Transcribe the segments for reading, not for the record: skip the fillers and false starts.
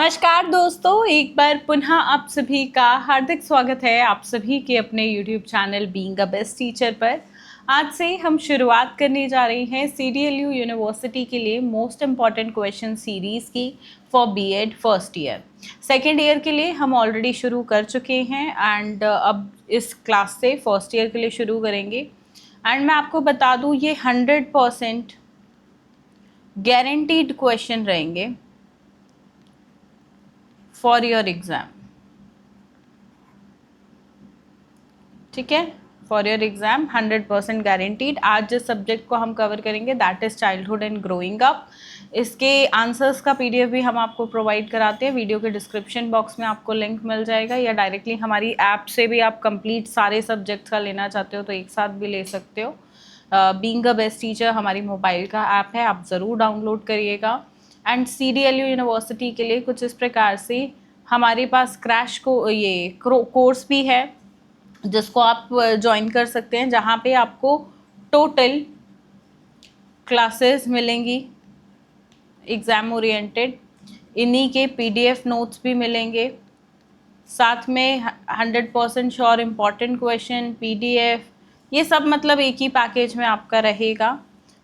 नमस्कार दोस्तों, एक बार पुनः आप सभी का हार्दिक स्वागत है आप सभी के अपने YouTube channel being a best teacher पर। आज से हम शुरुआत करने जा रहे हैं CDLU यूनिवर्सिटी के लिए मोस्ट इम्पॉर्टेंट क्वेश्चन सीरीज़ की for BEd first year. Second year के लिए हम ऑलरेडी शुरू कर चुके हैं एंड अब इस क्लास से फर्स्ट ईयर के लिए शुरू करेंगे। एंड मैं आपको बता दूँ, ये 100% गारंटीड क्वेश्चन रहेंगे फॉर योर एग्ज़ाम। ठीक है, फॉर योर एग्ज़ाम 100% गारंटीड। आज जिस सब्जेक्ट को हम कवर करेंगे that is childhood and growing up. इसके आंसर्स का PDF भी हम आपको प्रोवाइड कराते हैं। वीडियो के डिस्क्रिप्शन बॉक्स में आपको लिंक मिल जाएगा, या डायरेक्टली हमारी ऐप से भी आप कंप्लीट सारे सब्जेक्ट्स का लेना चाहते हो तो एक साथ भी ले सकते हो। बीइंग अ बेस्ट टीचर हमारी मोबाइल का ऐप है, आप ज़रूर डाउनलोड करिएगा। एंड CDLU यूनिवर्सिटी के लिए कुछ इस प्रकार से हमारे पास क्रैश को ये कोर्स भी है जिसको आप ज्वाइन कर सकते हैं, जहाँ पे आपको टोटल क्लासेस मिलेंगी एग्ज़ाम ओरिएंटेड, इन्हीं के PDF नोट्स भी मिलेंगे, साथ में 100% श्योर इम्पॉर्टेंट क्वेश्चन PDF, ये सब मतलब एक ही पैकेज में आपका रहेगा।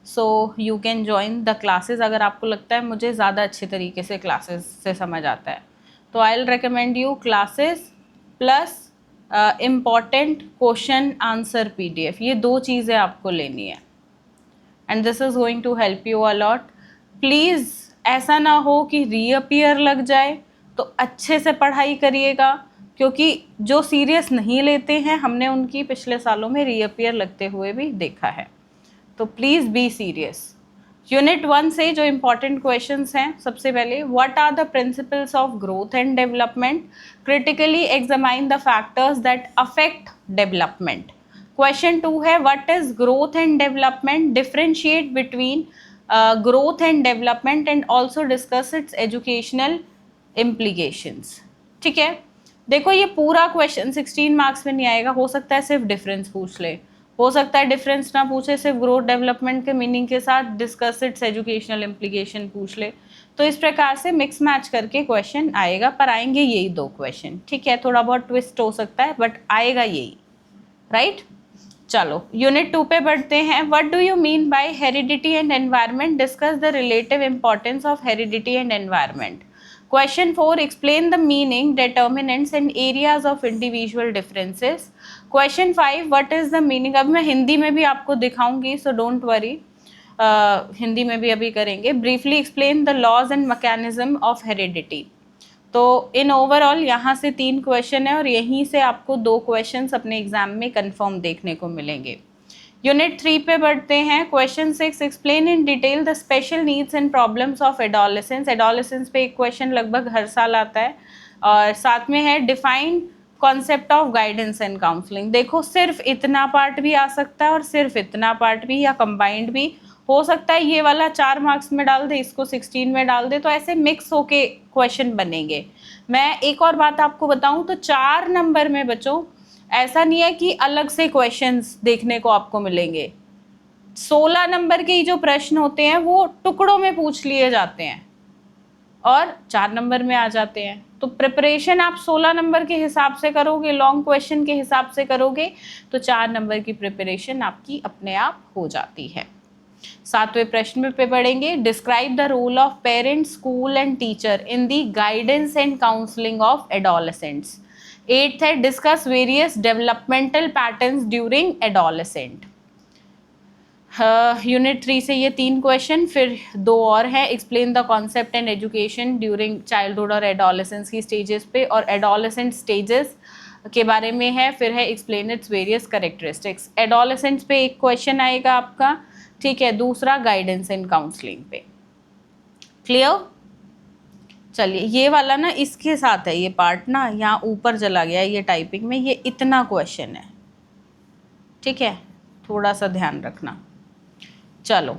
So you can join the classes. अगर आपको लगता है मुझे ज़्यादा अच्छे तरीके से क्लासेस से समझ आता है तो I will recommend you classes plus important question answer PDF, ये दो चीज़ें आपको लेनी है and this is going to help you a lot. Please ऐसा ना हो कि रीअपियर लग जाए, तो अच्छे से पढ़ाई करिएगा, क्योंकि जो सीरियस नहीं लेते हैं हमने उनकी पिछले सालों में रीअपियर लगते हुए भी देखा है। तो प्लीज़ बी सीरियस। यूनिट 1 से जो इम्पॉर्टेंट क्वेश्चंस हैं, सबसे पहले what are the principles of growth and development, critically examine the factors that affect development. Question 2 है what is growth and development, differentiate between growth and development and also discuss its educational implications. ठीक है, देखो ये पूरा question 16 marks में नहीं आएगा, हो सकता है सिर्फ डिफरेंस पूछ ले, हो सकता है डिफरेंस ना पूछे, सिर्फ ग्रोथ डेवलपमेंट के मीनिंग के साथ डिस्कस इट्स एजुकेशनल इम्प्लीकेशन पूछ ले। तो इस प्रकार से मिक्स मैच करके क्वेश्चन आएगा, पर आएंगे यही दो क्वेश्चन। ठीक है, थोड़ा बहुत ट्विस्ट हो सकता है बट आएगा यही, राइट। चलो यूनिट 2 पे बढ़ते हैं। What do you mean by heredity and environment, discuss the relative importance of heredity and environment. Question 4, explain the meaning, determinants and areas of individual differences. Question 5, what is the meaning, अब मैं हिंदी में भी आपको दिखाऊंगी so don't worry, Hindi में भी अभी करेंगे। Briefly explain the laws and mechanism of heredity। तो इन ओवरऑल यहाँ से 3 क्वेश्चन है और यहीं से आपको 2 क्वेश्चंस अपने एग्जाम में कंफर्म देखने को मिलेंगे। यूनिट 3 पे बढ़ते हैं। Question 6, explain in detail the special needs and problems of adolescence. Adolescence पे एक क्वेश्चन लगभग हर साल आता है। और साथ में है define concept of guidance and counselling. देखो सिर्फ इतना पार्ट भी आ सकता है और सिर्फ इतना पार्ट भी, या कंबाइंड भी हो सकता है। ये वाला 4 मार्क्स में डाल दे, इसको 16 में डाल दे, तो ऐसे मिक्स होके क्वेश्चन बनेंगे। मैं एक और बात आपको बताऊं तो 4 नंबर में बच्चों ऐसा नहीं है कि अलग से क्वेश्चंस देखने को आपको मिलेंगे। 16 नंबर के जो प्रश्न होते हैं वो टुकड़ों में पूछ लिए जाते हैं और 4 नंबर में आ जाते हैं। तो प्रिपरेशन आप 16 नंबर के हिसाब से करोगे, लॉन्ग क्वेश्चन के हिसाब से करोगे तो 4 नंबर की प्रिपरेशन आपकी अपने आप हो जाती है। 7वें प्रश्न पे पढ़ेंगे। Describe the role of parents, school and teacher in the guidance and counselling of adolescents. 8th है discuss various developmental patterns during adolescent. Unit 3 से ये 3 क्वेश्चन, फिर 2 और है। Explain the concept and education during childhood और adolescence की stages पे, और एडोलेसेंट स्टेजेस के बारे में है। फिर है explain its various characteristics. Adolescents पे एक क्वेश्चन आएगा आपका, ठीक है, दूसरा गाइडेंस एंड काउंसलिंग पे। क्लियर? चलिए ये वाला ना इसके साथ है, ये पार्ट ना यहाँ ऊपर चला गया, ये टाइपिंग में ये इतना क्वेश्चन है। ठीक है, थोड़ा सा ध्यान रखना। चलो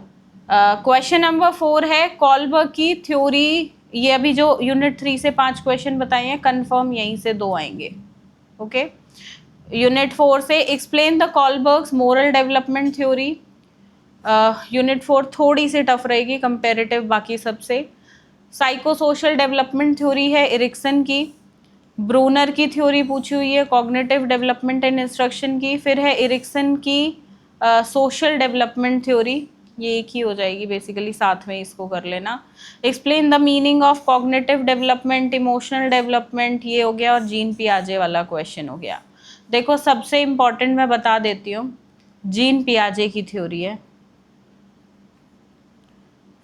क्वेश्चन नंबर 4 है कॉलबर्ग की थ्योरी। ये अभी जो यूनिट 3 से 5 क्वेश्चन बताए हैं कंफर्म यहीं से 2 आएंगे। ओके, यूनिट 4 से explain the Kohlberg's moral development theory. Unit 4 थोड़ी सी टफ रहेगी कंपेरेटिव बाकी सबसे। साइको सोशल डेवलपमेंट थ्योरी है एरिक्सन की, ब्रूनर की थ्योरी पूछी हुई है कॉग्निटिव डेवलपमेंट एंड इंस्ट्रक्शन की, फिर है एरिक्सन की सोशल डेवलपमेंट थ्योरी, ये एक ही हो जाएगी बेसिकली, साथ में इसको कर लेना। Explain the meaning of cognitive development, emotional development, ये हो गया, और जीन पियाजे वाला क्वेश्चन हो गया। देखो सबसे इंपॉर्टेंट मैं बता देती हूँ, जीन पियाजे की थ्योरी है,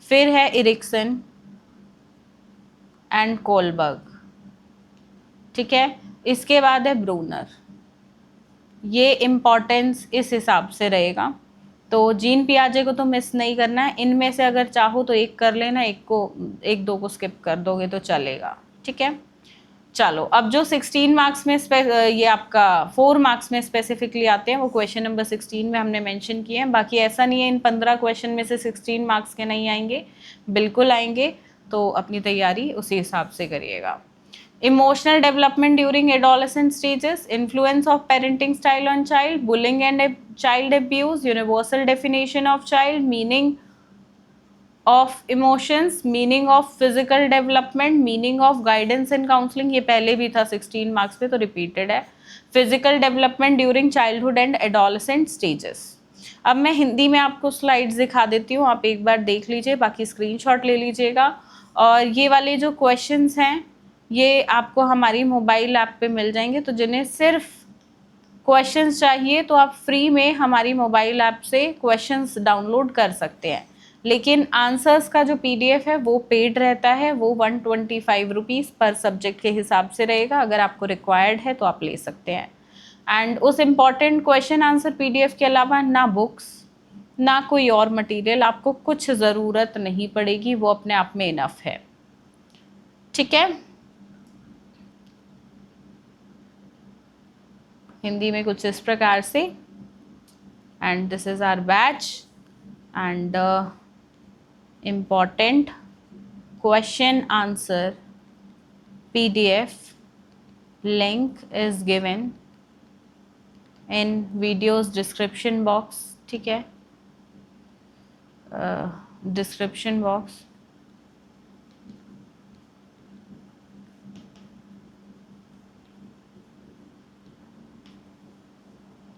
फिर है एरिक्सन एंड कोलबर्ग, ठीक है, इसके बाद है ब्रूनर। ये इम्पॉर्टेंस इस हिसाब से रहेगा, तो जीन पियाजे को तो मिस नहीं करना है, इनमें से अगर चाहो तो एक कर लेना, एक दो को स्किप कर दोगे तो चलेगा, ठीक है। चलो अब जो 16 मार्क्स में ये आपका 4 मार्क्स में स्पेसिफिकली आते हैं वो क्वेश्चन नंबर 16 में हमने मेंशन किए हैं। बाकी ऐसा नहीं है इन 15 क्वेश्चन में से 16 मार्क्स के नहीं आएंगे, बिल्कुल आएंगे, तो अपनी तैयारी उसी हिसाब से करिएगा। Emotional development during adolescent stages, influence of parenting style on child, bullying and child abuse, universal definition of child, meaning of emotions, meaning of physical development, meaning of guidance and counseling, ये पहले भी था 16 marks पे तो repeated है। Physical development during childhood and adolescent stages. अब मैं हिंदी में आपको स्लाइड्स दिखा देती हूँ, आप एक बार देख लीजिए, बाकी स्क्रीनशॉट ले लीजिएगा। और ये वाले जो क्वेश्चंस हैं ये आपको हमारी मोबाइल ऐप पे मिल जाएंगे, तो जिन्हें सिर्फ क्वेश्चंस चाहिए तो आप फ्री में हमारी मोबाइल ऐप से क्वेश्चंस डाउनलोड कर सकते हैं, लेकिन आंसर्स का जो पीडीएफ है वो पेड रहता है, वो 125 रुपीज़ पर सब्जेक्ट के हिसाब से रहेगा। अगर आपको रिक्वायर्ड है तो आप ले सकते हैं। एंड उस इम्पॉर्टेंट क्वेश्चन आंसर पीडीएफ के अलावा ना बुक्स ना कोई और मटेरियल आपको कुछ ज़रूरत नहीं पड़ेगी, वो अपने आप में इनफ है, ठीक है। हिंदी में कुछ इस प्रकार से, and this is our batch and important question answer PDF link is given in videos description box, ठीक है, डिस्क्रिप्शन बॉक्स।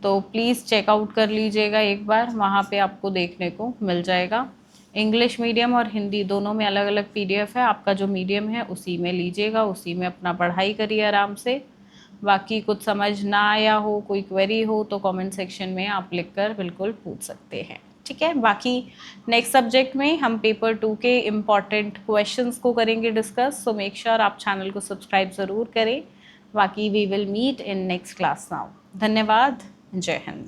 तो प्लीज़ चेकआउट कर लीजिएगा एक बार, वहाँ पे आपको देखने को मिल जाएगा। इंग्लिश मीडियम और हिंदी दोनों में अलग अलग पीडीएफ है, आपका जो मीडियम है उसी में लीजिएगा, उसी में अपना पढ़ाई करिए आराम से। बाकी कुछ समझ ना आया हो, कोई क्वेरी हो तो कमेंट सेक्शन में आप लिखकर बिल्कुल पूछ सकते हैं, ठीक है। बाकी नेक्स्ट सब्जेक्ट में हम पेपर 2 के इम्पॉर्टेंट क्वेश्चंस को करेंगे डिस्कस, सो मेक श्योर आप चैनल को सब्सक्राइब ज़रूर करें। बाकी we will meet in next class now. धन्यवाद, जय हिंद।